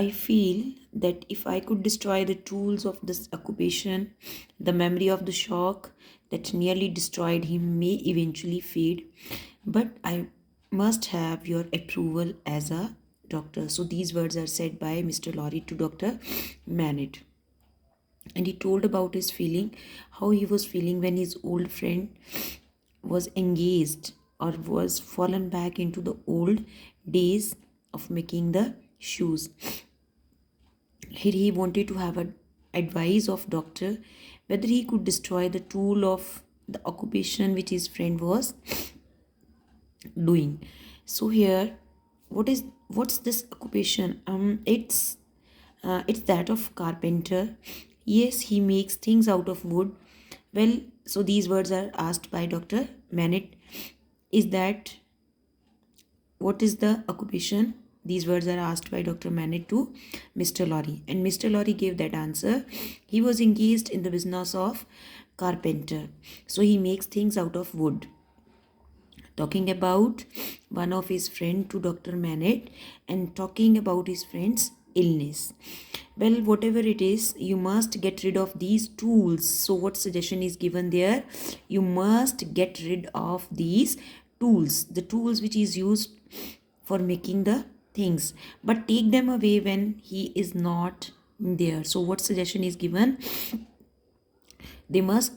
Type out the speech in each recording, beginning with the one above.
I feel that if I could destroy the tools of this occupation, the memory of the shock that nearly destroyed him may eventually fade. But I must have your approval as a doctor. So these words are said by Mr. Lorry to Dr. Manet. And he told about his feeling, how he was feeling when his old friend was engaged or was fallen back into the old days of making the shoes. Here he wanted to have an advice of doctor whether he could destroy the tool of the occupation which his friend was doing. So here, what's this occupation? It's that of carpenter. Yes, he makes things out of wood. Well, so these words are asked by Dr. Manet. Is that what is the occupation? These words are asked by Dr. Manet to Mr. Lorry, and Mr. Lorry gave that answer. He was engaged in the business of carpenter, so he makes things out of wood. Talking about one of his friend to Dr. Manet and talking about his friend's illness. Well, whatever it is, you must get rid of these tools. So what suggestion is given there? You must get rid of these tools, the tools which is used for making the things, but take them away when he is not there. So what suggestion is given? They must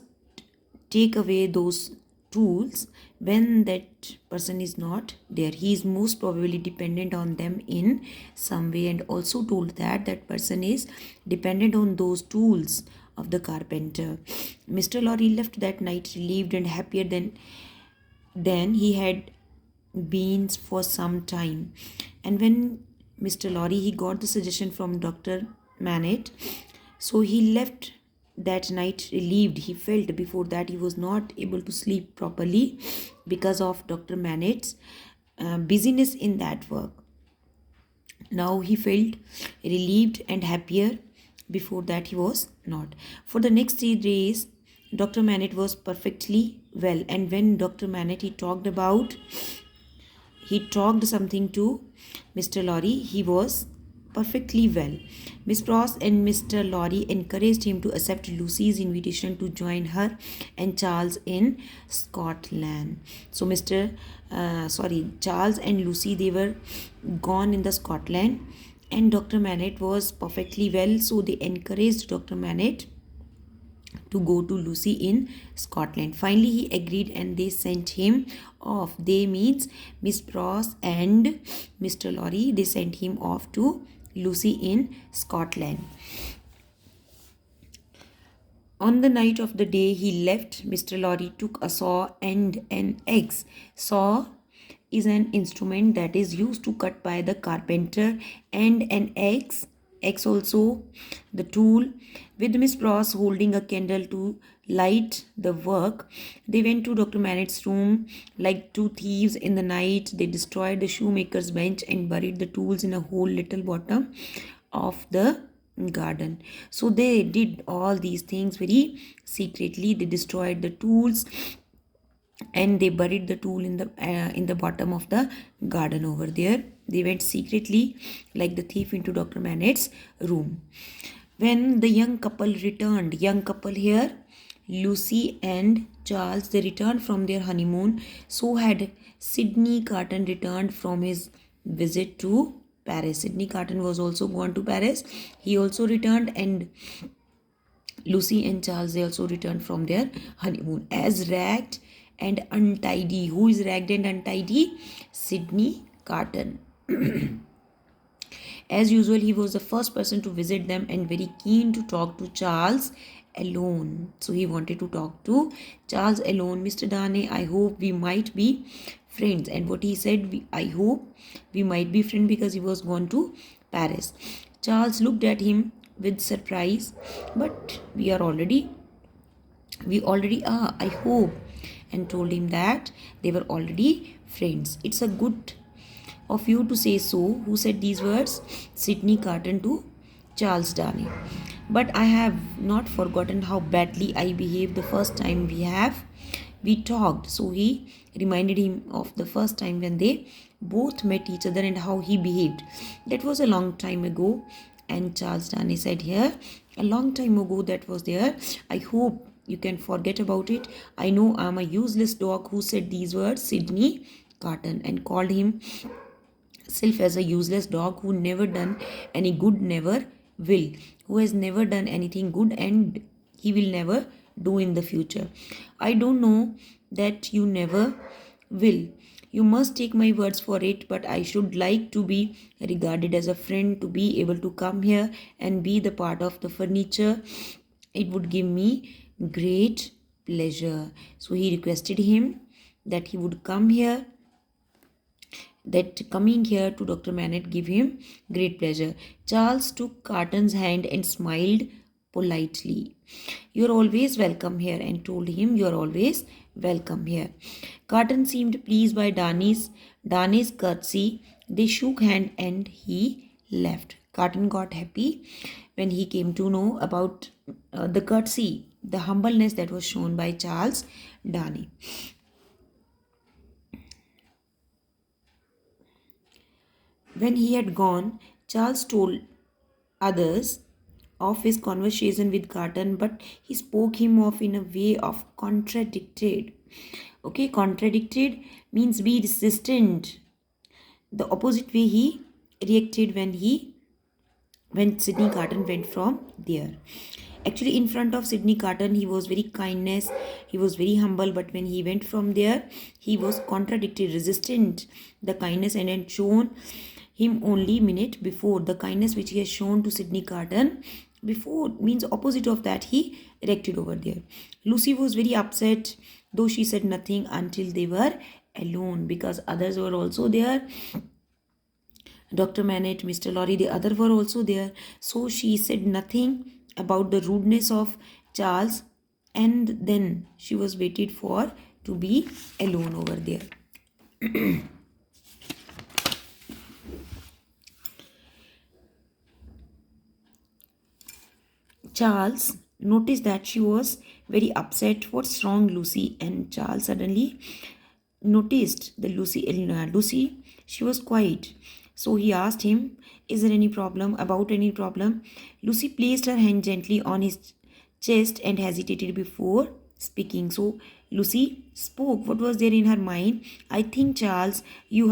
take away those tools when that person is not there. He is most probably dependent on them in some way, and also told that that person is dependent on those tools of the carpenter. Mr. Lorry left that night relieved and happier than he had been for some time. And when Mr. Lorry he got the suggestion from Dr. Manet, so he left that night relieved. He felt before that he was not able to sleep properly because of Dr. Manet's busyness in that work. Now he felt relieved and happier. Before that he was not. For the next 3 days, Dr. Manet was perfectly well. And when Dr. Manet he talked something to Mr. Lorry, he was perfectly well. Miss Pross and Mr. Lorry encouraged him to accept Lucy's invitation to join her and Charles in Scotland. So Charles and Lucy, they were gone in the Scotland, and Dr. Manet was perfectly well. So they encouraged Dr. Manet to go to Lucy in Scotland. Finally, he agreed and they sent him off. They means Miss Pross and Mr. Lorry. They sent him off to Lucy in Scotland. On the night of the day he left, Mr. Lorry took a saw and an axe. Saw is an instrument that is used to cut by the carpenter, and an axe also the tool. With Miss Pross holding a candle to light the work, they went to Dr. Manet's room like two thieves in the night. They destroyed the shoemaker's bench and buried the tools in a hole little bottom of the garden. So they did all these things very secretly. They destroyed the tools and they buried the tool in the bottom of the garden over there. They went secretly like the thief into Dr. Manet's room. When the young couple returned, here, Lucy and Charles, they returned from their honeymoon. So had Sidney Carton returned from his visit to Paris. Sidney Carton was also gone to Paris. He also returned, and Lucy and Charles, they also returned from their honeymoon as ragged and untidy. Who is ragged and untidy? Sidney Carton. As usual, he was the first person to visit them and very keen to talk to Charles alone. So he wanted to talk to Charles alone. Mr. Darnay, I hope we might be friends. And what he said, I hope we might be friends, because he was gone to Paris. Charles looked at him with surprise. But we already are, I hope. And told him that they were already friends. It's a good of you to say so. Who said these words? Sidney Carton to Charles Darnay. But I have not forgotten how badly I behaved the first time we We talked. So he reminded him of the first time when they both met each other and how he behaved. That was a long time ago. And Charles Darnay said here, a long time ago that was there. I hope you can forget about it. I know I'm a useless dog who said these words, Sydney Carton, and called him self as a useless dog who never done any good, never will, who has never done anything good, and he will never do in the future. I don't know that you never will. You must take my words for it, but I should like to be regarded as a friend, to be able to come here and be the part of the furniture. It would give me great pleasure. So he requested him that he would come here, that coming here to Dr. Manette give him great pleasure. Charles took Carton's hand and smiled politely. You're always welcome here, and told him you're always welcome here. Carton seemed pleased by Danny's courtesy. They shook hand and he left. Carton got happy when he came to know about the courtesy, the humbleness that was shown by Charles Darnay. When he had gone, Charles told others of his conversation with Carton, but he spoke him off in a way of contradicted. Okay, contradicted means be resistant. The opposite way he reacted when Sydney Carton went from there. Actually, in front of Sydney Carton, he was very kindness, he was very humble, but when he went from there, he was contradicted, resistant the kindness and had shown him only minute before. The kindness which he has shown to Sydney Carton before means opposite of that he reacted over there. Lucy was very upset, though she said nothing until they were alone, because others were also there. Dr. Manette, Mr. Lorry, the other were also there. So she said nothing about the rudeness of Charles, and then she was waited for to be alone over there. Charles noticed that she was very upset. What's wrong, Lucy? And Charles suddenly noticed the Lucy, she was quiet. So he asked him, is there any problem? About any problem? Lucy placed her hand gently on his chest and hesitated before speaking. So Lucy spoke. What was there in her mind? I think, Charles, you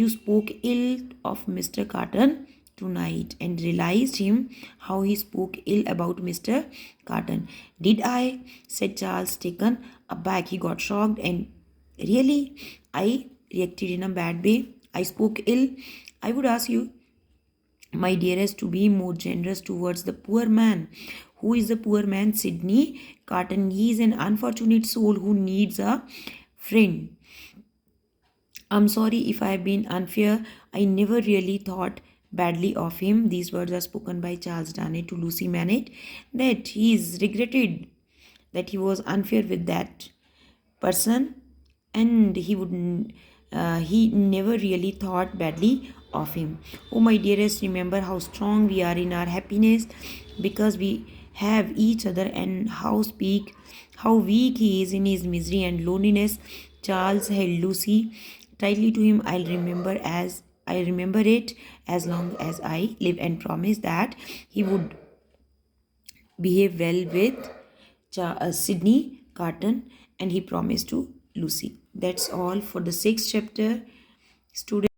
spoke ill of Mr. Carton tonight, and realized him how he spoke ill about Mr. Carton. Did I? Said Charles, taken aback. He got shocked and really, I reacted in a bad way. I spoke ill. I would ask you, my dearest, to be more generous towards the poor man. Who is the poor man? Sydney Carton. He is an unfortunate soul who needs a friend. I'm sorry if I have been unfair. I never really thought badly of him. These words are spoken by Charles Darnay to Lucy Manette, that he is regretted that he was unfair with that person, and he never really thought badly of him. Oh, my dearest, remember how strong we are in our happiness because we have each other, and how weak he is in his misery and loneliness. Charles held Lucy tightly to him. I remember it as long as I live, and promised that he would behave well with Sydney Carton, and he promised to Lucy. That's all for the sixth chapter. Students.